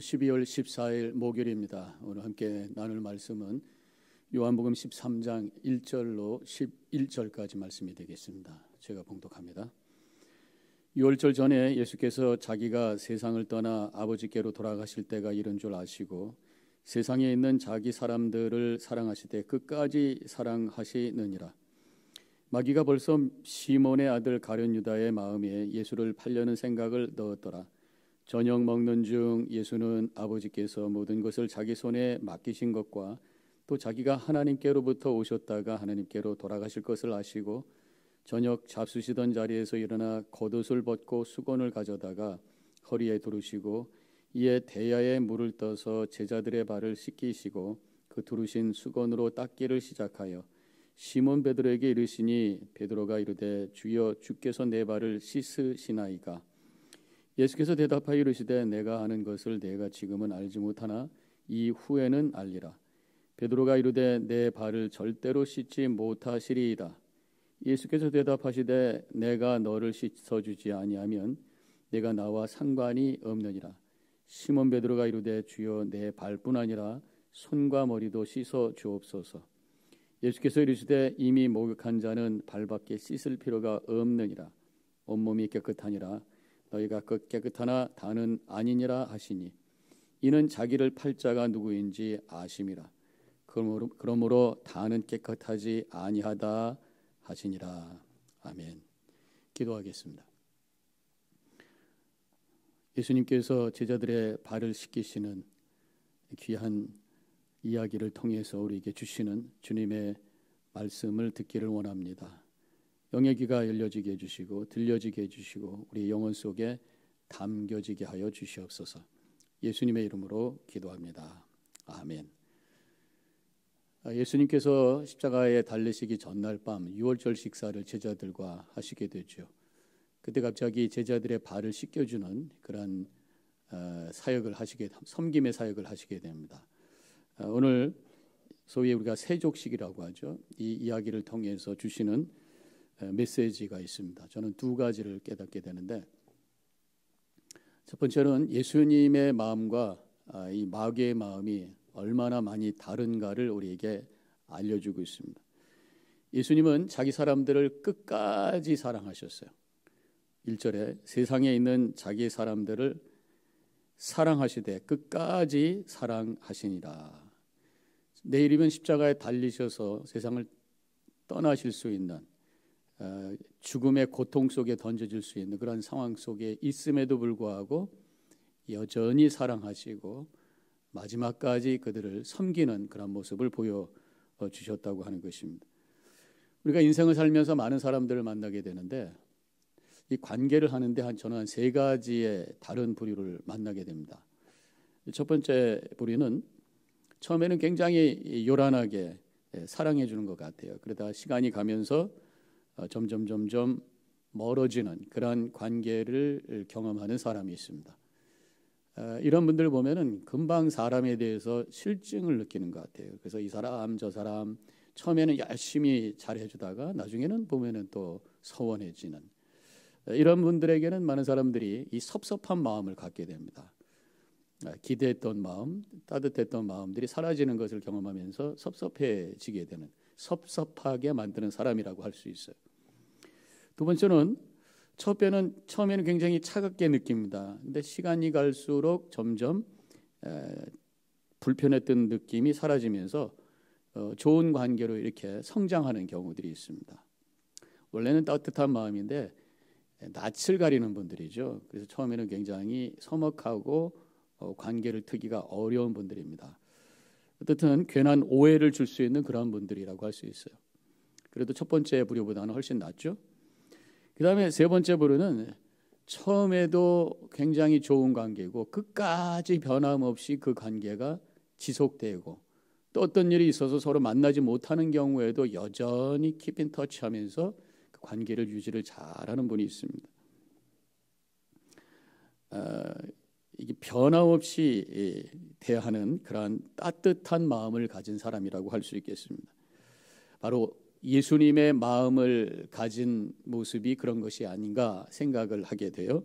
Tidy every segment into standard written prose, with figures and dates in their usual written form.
12월 14일 목요일입니다. 오늘 함께 나눌 말씀은 요한복음 13장 1절로 11절까지 말씀이 되겠습니다. 제가 봉독합니다. 유월절 전에 예수께서 자기가 세상을 떠나 아버지께로 돌아가실 때가 이른 줄 아시고 세상에 있는 자기 사람들을 사랑하시되 끝까지 사랑하시느니라. 마귀가 벌써 시몬의 아들 가룟 유다의 마음에 예수를 팔려는 생각을 넣었더라. 저녁 먹는 중 예수는 아버지께서 모든 것을 자기 손에 맡기신 것과 또 자기가 하나님께로부터 오셨다가 하나님께로 돌아가실 것을 아시고 저녁 잡수시던 자리에서 일어나 겉옷을 벗고 수건을 가져다가 허리에 두르시고 이에 대야에 물을 떠서 제자들의 발을 씻기시고 그 두르신 수건으로 닦기를 시작하여 시몬 베드로에게 이르시니 베드로가 이르되 주여 주께서 내 발을 씻으시나이까. 예수께서 대답하여 이르시되 내가 아는 것을 내가 지금은 알지 못하나 이후에는 알리라. 베드로가 이르되 내 발을 절대로 씻지 못하시리이다. 예수께서 대답하시되 내가 너를 씻어주지 아니하면 내가 나와 상관이 없느니라. 시몬 베드로가 이르되 주여 내 발뿐 아니라 손과 머리도 씻어 주옵소서. 예수께서 이르시되 이미 목욕한 자는 발밖에 씻을 필요가 없느니라. 온몸이 깨끗하니라. 너희가 깨끗하나 다는 아니니라 하시니 이는 자기를 팔 자가 누구인지 아심이라. 그러므로 다는 깨끗하지 아니하다 하시니라. 아멘. 기도하겠습니다. 예수님께서 제자들의 발을 씻기시는 귀한 이야기를 통해서 우리에게 주시는 주님의 말씀을 듣기를 원합니다. 영의 귀가 열려지게 해주시고 들려지게 해주시고 우리 영혼 속에 담겨지게 하여 주시옵소서. 예수님의 이름으로 기도합니다. 아멘. 예수님께서 십자가에 달리시기 전날 밤 유월절 식사를 제자들과 하시게 되죠. 그때 갑자기 제자들의 발을 씻겨주는 그런 사역을 섬김의 사역을 하시게 됩니다. 오늘 소위 우리가 세족식이라고 하죠. 이 이야기를 통해서 주시는 메시지가 있습니다. 저는 두 가지를 깨닫게 되는데, 첫 번째는 예수님의 마음과 이 마귀의 마음이 얼마나 많이 다른가를 우리에게 알려주고 있습니다. 예수님은 자기 사람들을 끝까지 사랑하셨어요. 1절에 세상에 있는 자기 사람들을 사랑하시되 끝까지 사랑하시니라. 내일이면 십자가에 달리셔서 세상을 떠나실 수 있는 죽음의 고통 속에 던져질 수 있는 그런 상황 속에 있음에도 불구하고 여전히 사랑하시고 마지막까지 그들을 섬기는 그런 모습을 보여주셨다고 하는 것입니다. 우리가 인생을 살면서 많은 사람들을 만나게 되는데 이 관계를 하는데 저는 한 세 가지의 다른 부류를 만나게 됩니다. 첫 번째 부류는 처음에는 굉장히 요란하게 사랑해 주는 것 같아요. 그러다 시간이 가면서 점점 멀어지는 그런 관계를 경험하는 사람이 있습니다. 이런 분들 보면은 금방 사람에 대해서 실증을 느끼는 것 같아요. 그래서 이 사람 저 사람 처음에는 열심히 잘해주다가 나중에는 보면은 또 서운해지는 이런 분들에게는 많은 사람들이 이 섭섭한 마음을 갖게 됩니다. 기대했던 마음, 따뜻했던 마음들이 사라지는 것을 경험하면서 섭섭해지게 되는, 섭섭하게 만드는 사람이라고 할 수 있어요. 두 번째는 처음에는 굉장히 차갑게 느낍니다. 근데 시간이 갈수록 점점 불편했던 느낌이 사라지면서 좋은 관계로 이렇게 성장하는 경우들이 있습니다. 원래는 따뜻한 마음인데 낯을 가리는 분들이죠. 그래서 처음에는 굉장히 서먹하고 관계를 트기가 어려운 분들입니다. 어쨌든 괜한 오해를 줄 수 있는 그런 분들이라고 할 수 있어요. 그래도 첫 번째 부류보다는 훨씬 낫죠. 그 다음에 세 번째 부류는 처음에도 굉장히 좋은 관계고 끝까지 변함없이 그 관계가 지속되고 또 어떤 일이 있어서 서로 만나지 못하는 경우에도 여전히 keep in touch 하면서 그 관계를 유지를 잘하는 분이 있습니다. 이게 변함없이 대하는 그러한 따뜻한 마음을 가진 사람이라고 할 수 있겠습니다. 바로 예수님의 마음을 가진 모습이 그런 것이 아닌가 생각을 하게 돼요.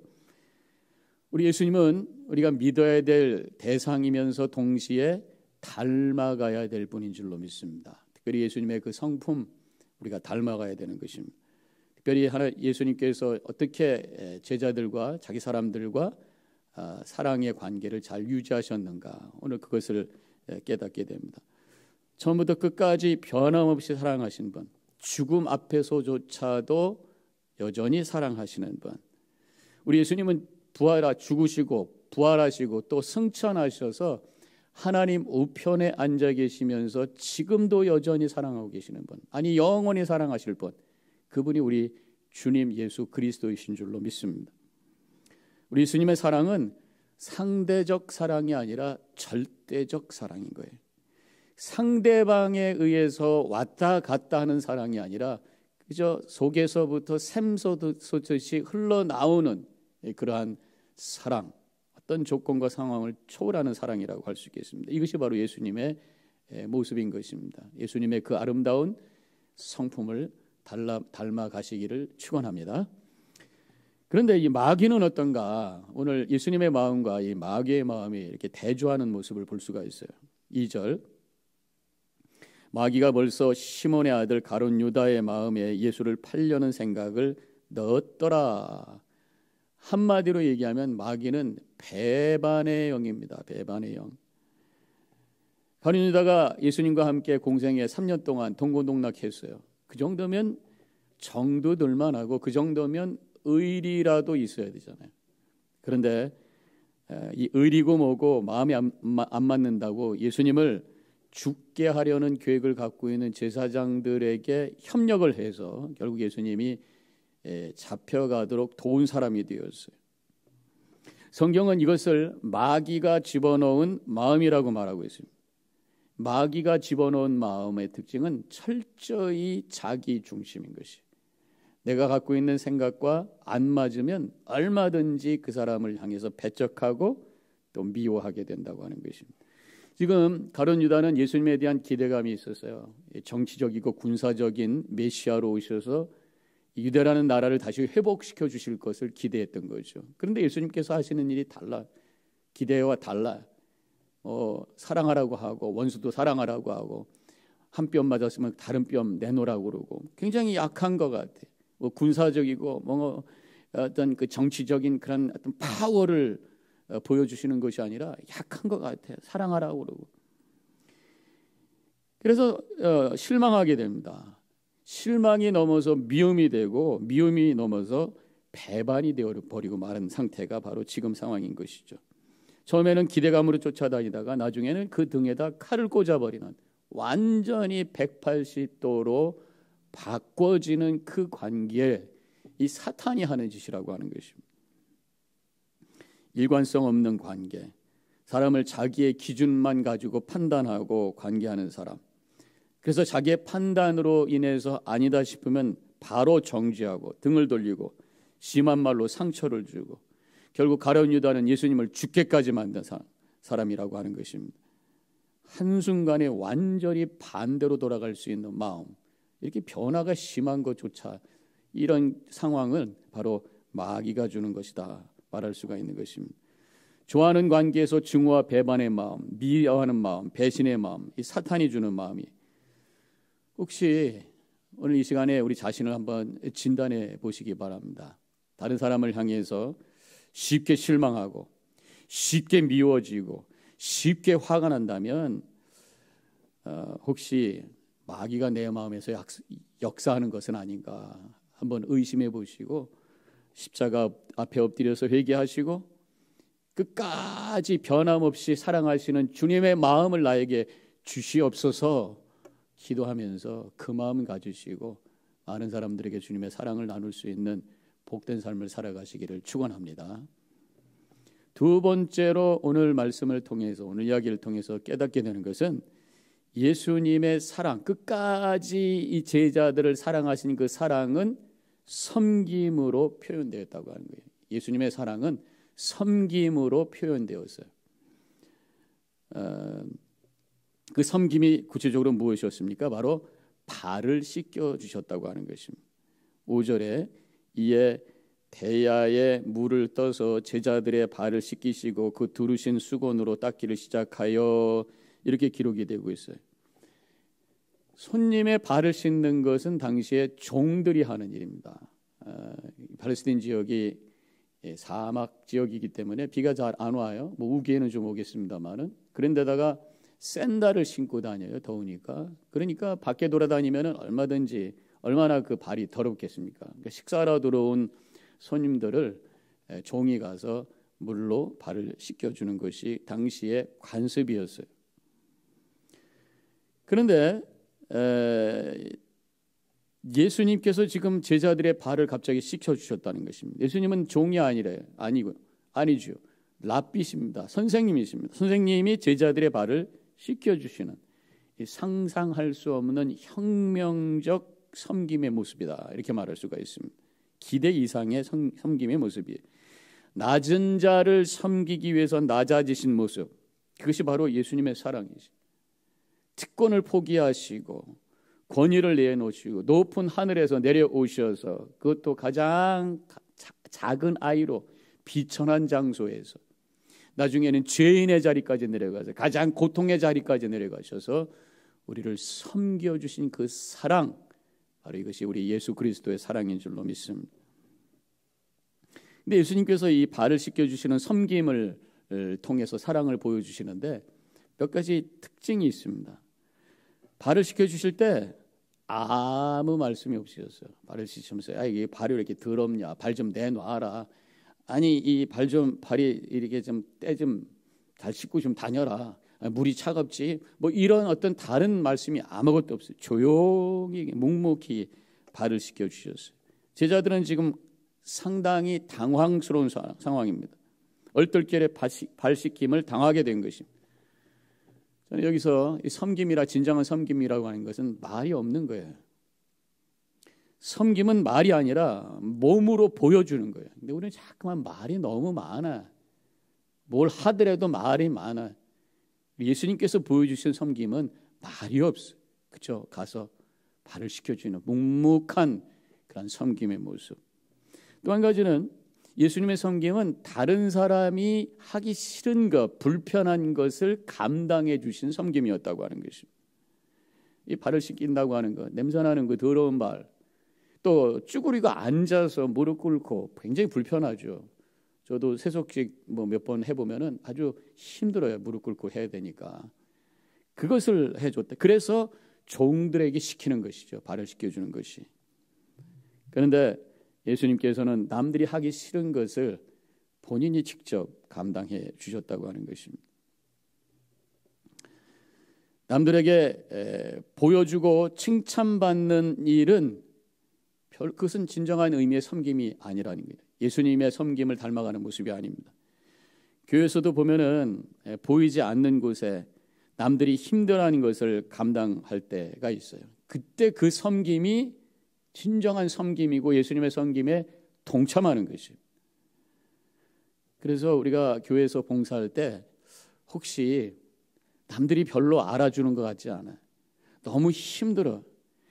우리 예수님은 우리가 믿어야 될 대상이면서 동시에 닮아가야 될 분인 줄로 믿습니다. 특별히 예수님의 그 성품 우리가 닮아가야 되는 것입니다. 특별히 예수님께서 어떻게 제자들과 자기 사람들과 사랑의 관계를 잘 유지하셨는가, 오늘 그것을 깨닫게 됩니다. 처음부터 끝까지 변함없이 사랑하신 분, 죽음 앞에서조차도 여전히 사랑하시는 분. 우리 예수님은 죽으시고 부활하시고 또 승천하셔서 하나님 우편에 앉아 계시면서 지금도 여전히 사랑하고 계시는 분, 아니 영원히 사랑하실 분, 그분이 우리 주님 예수 그리스도이신 줄로 믿습니다. 우리 예수님의 사랑은 상대적 사랑이 아니라 절대적 사랑인 거예요. 상대방에 의해서 왔다 갔다 하는 사랑이 아니라 그저 속에서부터 샘솟듯이 흘러나오는 그러한 사랑, 어떤 조건과 상황을 초월하는 사랑이라고 할 수 있겠습니다. 이것이 바로 예수님의 모습인 것입니다. 예수님의 그 아름다운 성품을 닮아 가시기를 축원합니다. 그런데 이 마귀는 어떤가? 오늘 예수님의 마음과 이 마귀의 마음이 이렇게 대조하는 모습을 볼 수가 있어요. 2절, 마귀가 벌써 시몬의 아들 가룟 유다의 마음에 예수를 팔려는 생각을 넣었더라. 한마디로 얘기하면 마귀는 배반의 영입니다. 배반의 영. 가룟 유다가 예수님과 함께 공생에 3년 동안 동고동락했어요. 그 정도면 정도될 만하고 그 정도면 의리라도 있어야 되잖아요. 그런데 이 의리고 뭐고 마음이 안 맞는다고 예수님을 죽게 하려는 계획을 갖고 있는 제사장들에게 협력을 해서 결국 예수님이 잡혀가도록 도운 사람이 되었어요. 성경은 이것을 마귀가 집어넣은 마음이라고 말하고 있습니다. 마귀가 집어넣은 마음의 특징은 철저히 자기 중심인 것이. 내가 갖고 있는 생각과 안 맞으면 얼마든지 그 사람을 향해서 배척하고 또 미워하게 된다고 하는 것입니다. 지금 가룟 유다는 예수님에 대한 기대감이 있었어요. 정치적이고 군사적인 메시아로 오셔서 유대라는 나라를 다시 회복시켜 주실 것을 기대했던 거죠. 그런데 예수님께서 하시는 일이 달라. 기대와 달라. 사랑하라고 하고 원수도 사랑하라고 하고 한 뼘 맞았으면 다른 뼘 내놓으라고 그러고 굉장히 약한 것 같아. 군사적이고 어떤 그 정치적인 그런 어떤 파워를 보여주시는 것이 아니라 약한 것 같아요. 사랑하라고 그러고. 그래서 실망하게 됩니다. 실망이 넘어서 미움이 되고 미움이 넘어서 배반이 되어버리고 마는 상태가 바로 지금 상황인 것이죠. 처음에는 기대감으로 쫓아다니다가 나중에는 그 등에다 칼을 꽂아버리는 완전히 180도로 바꿔지는 그 관계에 이 사탄이 하는 짓이라고 하는 것입니다. 일관성 없는 관계, 사람을 자기의 기준만 가지고 판단하고 관계하는 사람, 그래서 자기의 판단으로 인해서 아니다 싶으면 바로 정지하고 등을 돌리고 심한 말로 상처를 주고 결국 가룟 유다는 예수님을 죽게까지 만든 사람이라고 하는 것입니다. 한순간에 완전히 반대로 돌아갈 수 있는 마음, 이렇게 변화가 심한 것조차 이런 상황은 바로 마귀가 주는 것이다 말할 수가 있는 것입니다. 좋아하는 관계에서 증오와 배반의 마음, 미워하는 마음, 배신의 마음, 이 사탄이 주는 마음이 혹시 오늘 이 시간에 우리 자신을 한번 진단해 보시기 바랍니다. 다른 사람을 향해서 쉽게 실망하고 쉽게 미워지고 쉽게 화가 난다면 혹시 마귀가 내 마음에서 역사하는 것은 아닌가 한번 의심해 보시고 십자가 앞에 엎드려서 회개하시고 끝까지 변함없이 사랑하시는 주님의 마음을 나에게 주시옵소서 기도하면서 그 마음 가지시고 많은 사람들에게 주님의 사랑을 나눌 수 있는 복된 삶을 살아가시기를 축원합니다. 두 번째로 오늘 말씀을 통해서 오늘 이야기를 통해서 깨닫게 되는 것은 예수님의 사랑, 끝까지 이 제자들을 사랑하신 그 사랑은 섬김으로 표현되었다고 하는 거예요. 예수님의 사랑은 섬김으로 표현되었어요. 그 섬김이 구체적으로 무엇이었습니까? 바로 발을 씻겨 주셨다고 하는 것입니다. 5절에 이에 대야에 물을 떠서 제자들의 발을 씻기시고 그 두르신 수건으로 닦기를 시작하여 이렇게 기록이 되고 있어요. 손님의 발을 씻는 것은 당시에 종들이 하는 일입니다. 팔레스타인 지역이 사막 지역이기 때문에 비가 잘 안 와요. 뭐 우기에는 좀 오겠습니다만은 그런데다가 샌들을 신고 다녀요. 더우니까. 그러니까 밖에 돌아다니면은 얼마나 그 발이 더럽겠습니까? 그러니까 식사하러 들어온 손님들을 종이 가서 물로 발을 씻겨주는 것이 당시의 관습이었어요. 그런데 예수님께서 지금 제자들의 발을 갑자기 씻겨주셨다는 것입니다. 예수님은 종이 아니죠. 랍비십니다. 선생님이십니다. 선생님이 제자들의 발을 씻겨주시는 상상할 수 없는 혁명적 섬김의 모습이다. 이렇게 말할 수가 있습니다. 기대 이상의 섬김의 모습이에요. 낮은 자를 섬기기 위해서 낮아지신 모습, 그것이 바로 예수님의 사랑이죠. 특권을 포기하시고 권위를 내놓으시고 높은 하늘에서 내려오셔서 그것도 가장 작은 아이로 비천한 장소에서 나중에는 죄인의 자리까지 내려가서 가장 고통의 자리까지 내려가셔서 우리를 섬겨주신 그 사랑, 바로 이것이 우리 예수 그리스도의 사랑인 줄로 믿습니다. 근데 예수님께서 이 발을 씻겨주시는 섬김을 통해서 사랑을 보여주시는데 몇 가지 특징이 있습니다. 발을 씻겨주실 때 아무 말씀이 없으셨어요. 발을 씻으면서 이게 발이 왜 이렇게 더럽냐, 발 좀 내놔라. 아니 이 발이 이렇게 좀 때 좀 잘 씻고 좀 다녀라. 물이 차갑지. 뭐 이런 어떤 다른 말씀이 아무것도 없어요. 조용히 묵묵히 발을 씻겨주셨어요. 제자들은 지금 상당히 당황스러운 상황입니다. 얼떨결에 발 씻김을 당하게 된 것입니다. 저는 여기서 이 섬김이라 진정한 섬김이라고 하는 것은 말이 없는 거예요. 섬김은 말이 아니라 몸으로 보여주는 거예요. 근데 우리는 자꾸만 말이 너무 많아. 뭘 하더라도 말이 많아. 예수님께서 보여주신 섬김은 말이 없어. 그렇죠? 가서 발을 씻겨주는 묵묵한 그런 섬김의 모습. 또 한 가지는 예수님의 섬김은 다른 사람이 하기 싫은 것, 불편한 것을 감당해 주신 섬김이었다고 하는 것입니다. 이 발을 씻긴다고 하는 것, 냄새나는 그 더러운 발, 또 쭈그리고 앉아서 무릎 꿇고 굉장히 불편하죠. 저도 세속식 몇 번 해보면은 아주 힘들어요. 무릎 꿇고 해야 되니까. 그것을 해줬다. 그래서 종들에게 시키는 것이죠. 발을 씻겨주는 것이. 그런데 예수님께서는 남들이 하기 싫은 것을 본인이 직접 감당해 주셨다고 하는 것입니다. 남들에게 보여주고 칭찬받는 일은 그것은 진정한 의미의 섬김이 아니라는 거예요. 예수님의 섬김을 닮아가는 모습이 아닙니다. 교회에서도 보면은 보이지 않는 곳에 남들이 힘들어하는 것을 감당할 때가 있어요. 그때 그 섬김이 진정한 섬김이고 예수님의 섬김에 동참하는 것이에요. 그래서 우리가 교회에서 봉사할 때 혹시 남들이 별로 알아주는 것 같지 않아요. 너무 힘들어.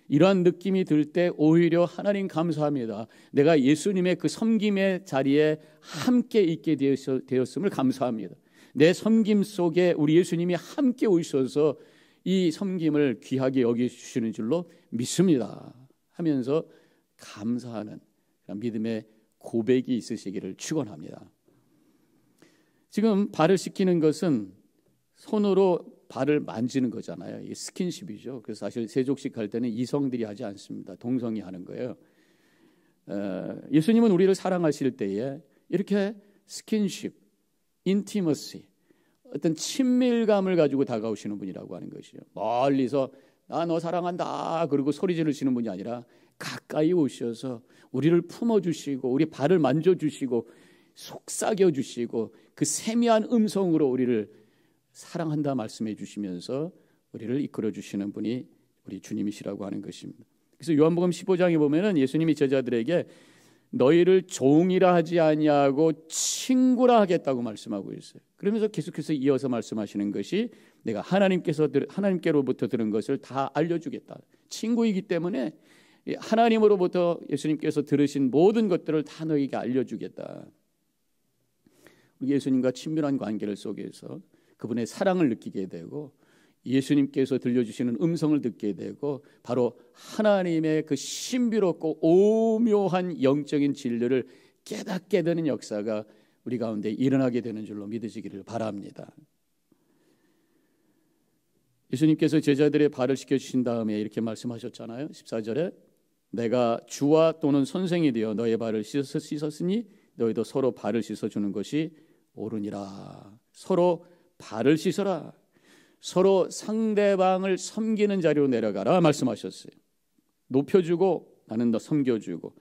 이러한 느낌이 들 때 오히려 하나님 감사합니다. 내가 예수님의 그 섬김의 자리에 함께 있게 되었음을 감사합니다. 내 섬김 속에 우리 예수님이 함께 오셔서 이 섬김을 귀하게 여겨주시는 줄로 믿습니다. 하면서 감사하는 믿음의 고백이 있으시기를 축원합니다. 지금 발을 씻기는 것은 손으로 발을 만지는 거잖아요. 이게 스킨십이죠. 그래서 사실 세족식 할 때는 이성들이 하지 않습니다. 동성이 하는 거예요. 예수님은 우리를 사랑하실 때에 이렇게 스킨십, 인티머시, 어떤 친밀감을 가지고 다가오시는 분이라고 하는 것이죠. 멀리서 나 너 사랑한다 그리고 소리 지르시는 분이 아니라 가까이 오셔서 우리를 품어주시고 우리 발을 만져주시고 속삭여주시고 그 세미한 음성으로 우리를 사랑한다 말씀해 주시면서 우리를 이끌어 주시는 분이 우리 주님이시라고 하는 것입니다. 그래서 요한복음 15장에 보면은 예수님이 제자들에게 너희를 종이라 하지 아니하고 친구라 하겠다고 말씀하고 있어요. 그러면서 계속해서 이어서 말씀하시는 것이 내가 하나님께로부터 들은 것을 다 알려주겠다. 친구이기 때문에 하나님으로부터 예수님께서 들으신 모든 것들을 다 너에게 알려주겠다. 우리 예수님과 친밀한 관계를 속에서 그분의 사랑을 느끼게 되고 예수님께서 들려주시는 음성을 듣게 되고 바로 하나님의 그 신비롭고 오묘한 영적인 진리를 깨닫게 되는 역사가 우리 가운데 일어나게 되는 줄로 믿으시기를 바랍니다. 예수님께서 제자들의 발을 씻겨주신 다음에 이렇게 말씀하셨잖아요. 14절에 내가 주와 또는 선생이 되어 너의 발을 씻었으니 너희도 서로 발을 씻어주는 것이 옳으니라. 서로 발을 씻어라. 서로 상대방을 섬기는 자리로 내려가라 말씀하셨어요. 높여주고 나는 너 섬겨주고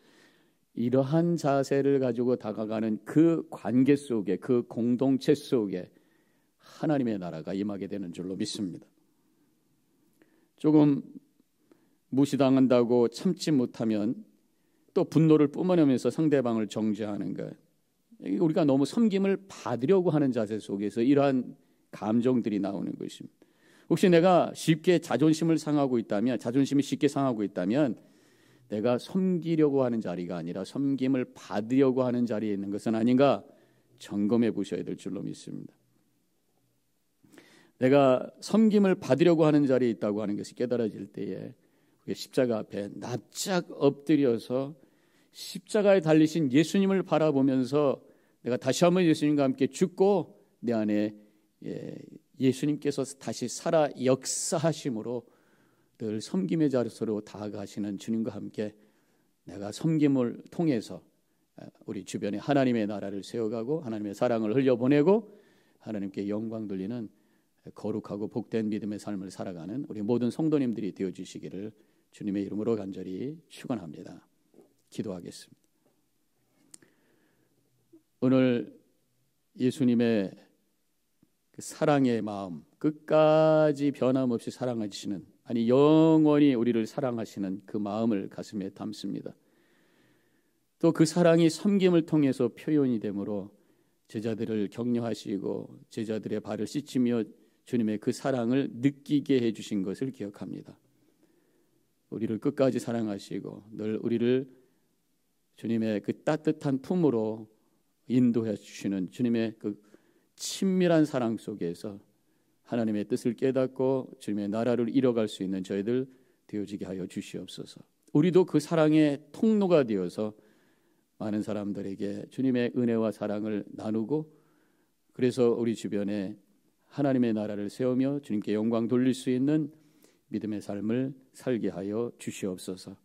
이러한 자세를 가지고 다가가는 그 관계 속에 그 공동체 속에 하나님의 나라가 임하게 되는 줄로 믿습니다. 조금 무시당한다고 참지 못하면 또 분노를 뿜어내면서 상대방을 정죄하는 것, 우리가 너무 섬김을 받으려고 하는 자세 속에서 이러한 감정들이 나오는 것입니다. 혹시 내가 쉽게 자존심을 상하고 있다면, 자존심이 쉽게 상하고 있다면 내가 섬기려고 하는 자리가 아니라 섬김을 받으려고 하는 자리에 있는 것은 아닌가 점검해 보셔야 될 줄로 믿습니다. 내가 섬김을 받으려고 하는 자리에 있다고 하는 것이 깨달아질 때에 십자가 앞에 납작 엎드려서 십자가에 달리신 예수님을 바라보면서 내가 다시 한번 예수님과 함께 죽고 내 안에 예수님께서 다시 살아 역사하심으로 늘 섬김의 자리로 다가가시는 주님과 함께 내가 섬김을 통해서 우리 주변에 하나님의 나라를 세워가고 하나님의 사랑을 흘려보내고 하나님께 영광 돌리는 거룩하고 복된 믿음의 삶을 살아가는 우리 모든 성도님들이 되어주시기를 주님의 이름으로 간절히 축원합니다. 기도하겠습니다. 오늘 예수님의 그 사랑의 마음, 끝까지 변함없이 사랑하시는, 아니 영원히 우리를 사랑하시는 그 마음을 가슴에 담습니다. 또 그 사랑이 섬김을 통해서 표현이 되므로 제자들을 격려하시고 제자들의 발을 씻으며 주님의 그 사랑을 느끼게 해주신 것을 기억합니다. 우리를 끝까지 사랑하시고 늘 우리를 주님의 그 따뜻한 품으로 인도해 주시는 주님의 그 친밀한 사랑 속에서 하나님의 뜻을 깨닫고 주님의 나라를 이뤄갈 수 있는 저희들 되어지게 하여 주시옵소서. 우리도 그 사랑의 통로가 되어서 많은 사람들에게 주님의 은혜와 사랑을 나누고 그래서 우리 주변에 하나님의 나라를 세우며 주님께 영광 돌릴 수 있는 믿음의 삶을 살게 하여 주시옵소서.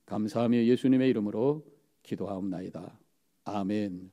감사하며 예수님의 이름으로 기도하옵나이다. 아멘.